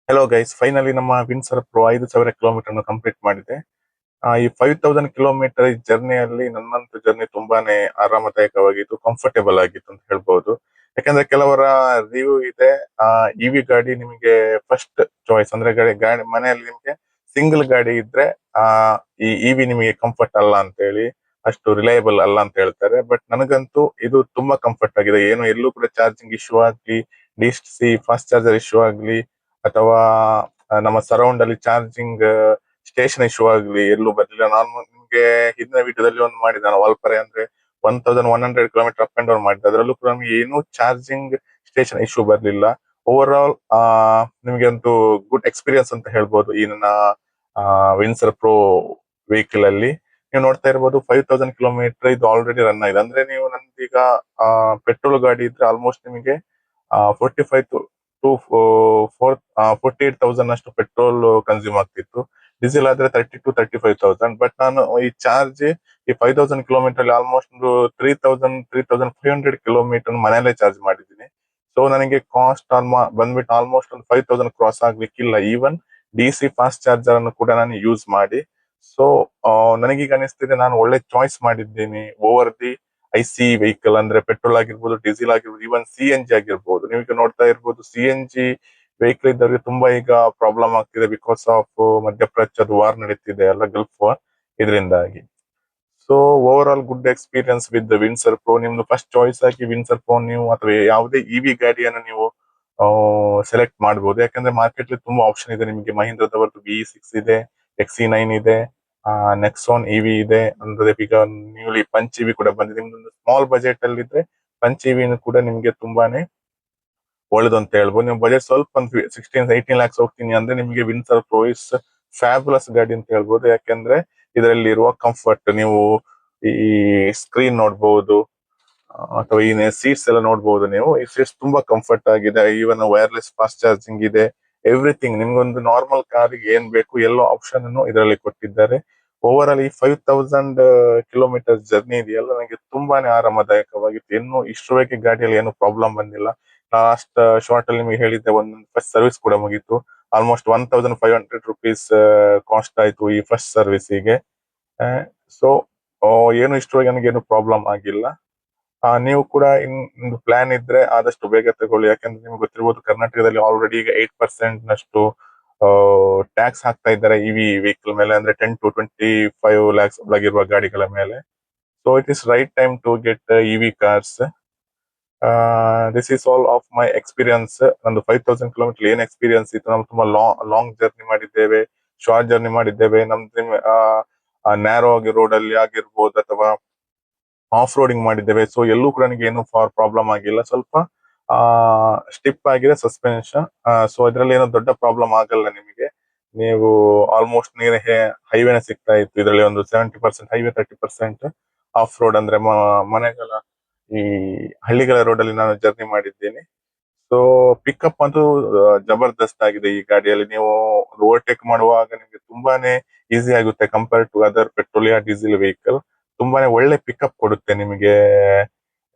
Hello guys, finally ನಮ್ಮ Windsor pro 5,000 kilometre complete ಮಾಡಿದೆ. ಈ 5,000 ಕಿಲೋಮೀಟರ್ ಜರ್ನಿಯಲ್ಲಿ ನನ್ನಂತೂ ಜರ್ನಿ ತುಂಬಾನೇ ಆರಾಮದಾಯಕವಾಗಿತ್ತು, ಕಂಫರ್ಟೇಬಲ್ ಆಗಿತ್ತು ಅಂತ ಹೇಳ್ಬಹುದು. ಯಾಕಂದ್ರೆ ಕೆಲವರ ರಿವ್ಯೂ ಇದೆ, ಇವಿ ಗಾಡಿ ನಿಮಗೆ ಫಸ್ಟ್ ಚಾಯ್ಸ್ ಅಂದ್ರೆ ಗಾಡಿ ಮನೆಯಲ್ಲಿ ನಿಮಗೆ ಸಿಂಗಲ್ ಗಾಡಿ ಇದ್ರೆ ಆ ಈ ಇವಿ ನಿಮಗೆ ಕಂಫರ್ಟ್ ಅಲ್ಲ ಅಂತ ಹೇಳಿ, ಅಷ್ಟು ರಿಲಯಬಲ್ ಅಲ್ಲ ಅಂತ ಹೇಳ್ತಾರೆ. ಬಟ್ ನನಗಂತೂ ಇದು ತುಂಬಾ ಕಂಫರ್ಟ್ ಆಗಿದೆ. ಏನು ಎಲ್ಲೂ ಕೂಡ ಚಾರ್ಜಿಂಗ್ ಇಶ್ಯೂ ಆಗ್ಲಿ, DC ಫಾಸ್ಟ್ ಚಾರ್ಜರ್ ಇಶ್ಯೂ ಆಗ್ಲಿ, ಅಥವಾ ನಮ್ಮ ಸರೌಂಡ್ ಅಲ್ಲಿ ಚಾರ್ಜಿಂಗ್ ಸ್ಟೇಷನ್ ಇಶ್ಯೂ ಆಗ್ಲಿ ಎಲ್ಲೂ ಬರ್ಲಿಲ್ಲ. ನಾನು ನಿಮ್ಗೆ ಹಿಂದಿನ ವಿಡಿಯೋದಲ್ಲಿ ಒಂದು ಮಾಡಿದೆ, ನಾನು ವಾಲ್ಪರೆ ಅಂದ್ರೆ 1,100 ಕಿಲೋಮೀಟರ್ ಅಪ್ ಅಂಡ್ ಡೌನ್ ಮಾಡಿದೆ. ಅದರಲ್ಲೂ ಕೂಡ ನಮಗೆ ಏನು ಚಾರ್ಜಿಂಗ್ ಸ್ಟೇಷನ್ ಇಶ್ಯೂ ಬರ್ಲಿಲ್ಲ. ಓವರ್ ಆಲ್ ನಿಮಗೆ ಒಂದು ಗುಡ್ ಎಕ್ಸ್ಪೀರಿಯನ್ಸ್ ಅಂತ ಹೇಳ್ಬೋದು ಈ ನನ್ನ ವಿನ್ಸರ್ ಪ್ರೋ ವೆಹಿಕಲ್ ಅಲ್ಲಿ. ನೀವು ನೋಡ್ತಾ ಇರ್ಬೋದು, 5,000 ಕಿಲೋಮೀಟರ್ ಇದು ಆಲ್ರೆಡಿ ರನ್ ಆಗಿದೆ. ಅಂದ್ರೆ ನೀವು ನಂದೀಗ ಪೆಟ್ರೋಲ್ ಗಾಡಿ ಇದ್ರೆ ಆಲ್ಮೋಸ್ಟ್ ನಿಮಗೆ 45 ಟು 48,000 ಅಷ್ಟು ಪೆಟ್ರೋಲ್ ಕನ್ಸ್ಯೂಮ್ ಆಗ್ತಿತ್ತು. ಡೀಸೆಲ್ ಆದ್ರೆ 30,000 to 35,000. ಬಟ್ ನಾನು ಈ ಚಾರ್ಜ್ ಈ 5,000 ಕಿಲೋಮೀಟರ್ ಅಲ್ಲಿ ಆಲ್ಮೋಸ್ಟ್ ಒಂದು 3,500 ಕಿಲೋಮೀಟರ್ ಮನೆಯಲ್ಲೇ ಚಾರ್ಜ್ ಮಾಡಿದ್ದೀನಿ. ಸೊ ನನಗೆ ಕಾಸ್ಟ್ ಬಂದ್ಬಿಟ್ಟು ಆಲ್ಮೋಸ್ಟ್ ಒಂದು 5,000 ಕ್ರಾಸ್ ಆಗ್ಲಿಕ್ಕಿಲ್ಲ, ಈವನ್ DC ಫಾಸ್ಟ್ ಚಾರ್ಜರ್ ಅನ್ನು ಕೂಡ ನಾನು ಯೂಸ್ ಮಾಡಿ. ಸೊ ನನಗೀಗ ಅನಿಸ್ತಿದೆ ನಾನು ಒಳ್ಳೆ ಚಾಯ್ಸ್ ಮಾಡಿದ್ದೀನಿ ಓವರ್ ದಿ IC ವೆಹಿಕಲ್. ಅಂದ್ರೆ ಪೆಟ್ರೋಲ್ ಆಗಿರ್ಬೋದು, ಡೀಸೆಲ್ ಆಗಿರ್ಬೋದು, ಇವನ್ CNG ಆಗಿರ್ಬೋದು. ನೀವು ಈಗ ನೋಡ್ತಾ ಇರ್ಬೋದು, CNG ವೆಹಿಕಲ್ ಇದ್ದವರಿಗೆ ತುಂಬಾ ಈಗ ಪ್ರಾಬ್ಲಮ್ ಆಗ್ತಿದೆ ಬಿಕಾಸ್ ಆಫ್ ಮಧ್ಯಪ್ರಾಚ್ಯದ ವಾರ್ ನಡೀತಿದೆ ಅಲ್ಲ, ಗಲ್ಫ್ ವಾರ್, ಇದರಿಂದಾಗಿ. So overall good experience with Windsor pro. ನಿಮ್ದು ಫಸ್ಟ್ ಚಾಯ್ಸ್ ಆಗಿ ವಿನ್ಸರ್ ಪ್ರೋ ನೀವು ಅಥವಾ ಯಾವುದೇ ಇವಿ ಗಾಡಿಯನ್ನು ನೀವು ಸೆಲೆಕ್ಟ್ ಮಾಡಬಹುದು. ಯಾಕಂದ್ರೆ ಮಾರ್ಕೆಟ್ ಅಲ್ಲಿ ತುಂಬಾ ಆಪ್ಷನ್ ಇದೆ ನಿಮಗೆ. ಮಹೀಂದ್ರದವರದ್ದು BE6 ಇದೆ, XC9 ಇದೆ, ನೆಕ್ಸಾನ್ ಇವಿ ಇದೆ. ಅಂದ್ರೆ ಈಗ ನ್ಯೂಲಿ ಪಂಚ್ ಇವಿ ಕೂಡ ಬಂದಿದೆ. ನಿಮ್ದೊಂದು ಸ್ಮಾಲ್ ಬಜೆಟ್ ಅಲ್ಲಿ ಇದ್ರೆ ಪಂಚ್ ಇವಿನೂ ಕೂಡ ನಿಮ್ಗೆ ತುಂಬಾನೇ ಒಳ್ಳೇದು ಅಂತ ಹೇಳ್ಬೋದು. ನೀವು ಬಜೆಟ್ ಸ್ವಲ್ಪ ಒಂದು 16-18 lakhs ಹೋಗ್ತೀನಿ ಅಂದ್ರೆ ನಿಮಗೆ ವಿನ್ಸರ್ ಪ್ರೋ ಇಸ್ ಫ್ಯಾಬುಲಸ್ ಗಾಡಿ ಅಂತ ಹೇಳ್ಬೋದು. ಯಾಕಂದ್ರೆ ಇದರಲ್ಲಿ ಇರುವ ಕಂಫರ್ಟ್, ನೀವು ಈ ಸ್ಕ್ರೀನ್ ನೋಡ್ಬಹುದು, ಅಥವಾ ಈ ಸೀಟ್ಸ್ ಎಲ್ಲ ನೋಡ್ಬಹುದು. ನೀವು ಈ ಸೀಟ್ಸ್ ತುಂಬಾ ಕಂಫರ್ಟ್ ಆಗಿದೆ. ಈವನ್ ವೈರ್ಲೆಸ್ ಫಾಸ್ಟ್ ಚಾರ್ಜಿಂಗ್ ಇದೆ, ಎವ್ರಿಥಿಂಗ್. ನಿಮ್ಗೊಂದು ನಾರ್ಮಲ್ ಕಾರಿಗೆ ಏನ್ ಬೇಕು ಎಲ್ಲೋ ಆಪ್ಷನ್ ಅನ್ನು ಇದರಲ್ಲಿ ಕೊಟ್ಟಿದ್ದಾರೆ. ಓವರ್ ಆಲ್ ಈ 5,000 ಕಿಲೋಮೀಟರ್ ಜರ್ನಿ ಇದೆಯಲ್ಲ, ನನಗೆ ತುಂಬಾನೇ ಆರಾಮದಾಯಕವಾಗಿತ್ತು. ಇನ್ನು ಇಷ್ಟರವರೆಗೆ ಗಾಡಿಯಲ್ಲಿ ಏನು ಪ್ರಾಬ್ಲಮ್ ಬಂದಿಲ್ಲ. ಲಾಸ್ಟ್ ಶಾರ್ಟ್ ಅಲ್ಲಿ ನಿಮಗೆ ಹೇಳಿದ್ದೆ, ಒಂದು ಫಸ್ಟ್ ಸರ್ವಿಸ್ ಕೂಡ ಮುಗೀತು. ಆಲ್ಮೋಸ್ಟ್ 1,500 rupees ಕಾಸ್ಟ್ ಆಯ್ತು ಈ ಫಸ್ಟ್ ಸರ್ವಿಸಿಗೆ. ಸೊ ಏನು ಇಷ್ಟರವರೆಗೆ ನನಗೇನು ಪ್ರಾಬ್ಲಮ್ ಆಗಿಲ್ಲ. ನೀವು ಕೂಡ ಒಂದು ಪ್ಲಾನ್ ಇದ್ರೆ ಆದಷ್ಟು ಬೇಗ ತಗೊಳ್ಳಿ. ಯಾಕಂದ್ರೆ ನಿಮ್ಗೆ ಗೊತ್ತಿರ್ಬೋದು, ಕರ್ನಾಟಕದಲ್ಲಿ ಆಲ್ರೆಡಿ ಈಗ 8% ನಷ್ಟು ಟ್ಯಾಕ್ಸ್ ಹಾಕ್ತಾ ಇದ್ದಾರೆ ಇವಿ ವೆಹಿಕಲ್ ಮೇಲೆ. ಅಂದ್ರೆ 10 to 25 lakhs ಒಳಗಿರುವ ಗಾಡಿಗಳ ಮೇಲೆ. So it is right time to get EV cars. This is all of my experience. ನಂದು 5,000 ಕಿಲೋಮೀಟರ್ ಏನ್ ಎಕ್ಸ್ಪೀರಿಯನ್ಸ್ ಇತ್ತು. ನಾವು ತುಂಬಾ ಲಾಂಗ್ ಜರ್ನಿ ಮಾಡಿದ್ದೇವೆ, ಶಾರ್ಟ್ ಜರ್ನಿ ಮಾಡಿದ್ದೇವೆ. ನಮ್ದು ನ್ಯಾರೋ ಆಗಿ ರೋಡ್ ಅಲ್ಲಿ ಆಗಿರ್ಬೋದು, ಅಥವಾ ಆಫ್ ರೋಡಿಂಗ್ ಮಾಡಿದ್ದೇವೆ. ಸೊ ಎಲ್ಲೂ ಕೂಡ ನನಗೆ ಏನು ಪ್ರಾಬ್ಲಮ್ ಆಗಿಲ್ಲ. ಸ್ವಲ್ಪ ಸ್ಟಿಪ್ ಆಗಿದೆ ಸಸ್ಪೆನ್ಷನ್. ಸೊ ಇದರಲ್ಲಿ ಏನೋ ದೊಡ್ಡ ಪ್ರಾಬ್ಲಮ್ ಆಗಲ್ಲ ನಿಮಗೆ. ನೀವು ಆಲ್ಮೋಸ್ಟ್ ನೀರು ಹೈವೇನ ಸಿಗ್ತಾ ಇತ್ತು ಇದರಲ್ಲಿ. ಒಂದು 70% ಹೈವೇ, 30% ಆಫ್ ರೋಡ್. ಅಂದ್ರೆ ಮನೆಗಳ ಈ ಹಳ್ಳಿಗಳ ರೋಡ್ ಅಲ್ಲಿ ನಾನು ಜರ್ನಿ ಮಾಡಿದ್ದೀನಿ. ಸೊ ಪಿಕಪ್ ಅಂತೂ ಜಬರ್ದಸ್ತ್ ಆಗಿದೆ ಈ ಗಾಡಿಯಲ್ಲಿ. ನೀವು ಓವರ್ಟೇಕ್ ಮಾಡುವಾಗ ನಿಮಗೆ ತುಂಬಾನೇ ಈಸಿ ಆಗುತ್ತೆ ಕಂಪೇರ್ ಟು ಅದರ್ ಪೆಟ್ರೋಲ್ ಯಾ ಡೀಸೆಲ್ ವೆಹಿಕಲ್. ತುಂಬಾನೇ ಒಳ್ಳೆ ಪಿಕಪ್ ಕೊಡುತ್ತೆ ನಿಮಗೆ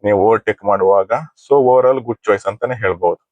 ನೀವು ಓವರ್ಟೇಕ್ ಮಾಡುವಾಗ. So overall good choice ಅಂತಾನೆ ಹೇಳ್ಬಹುದು.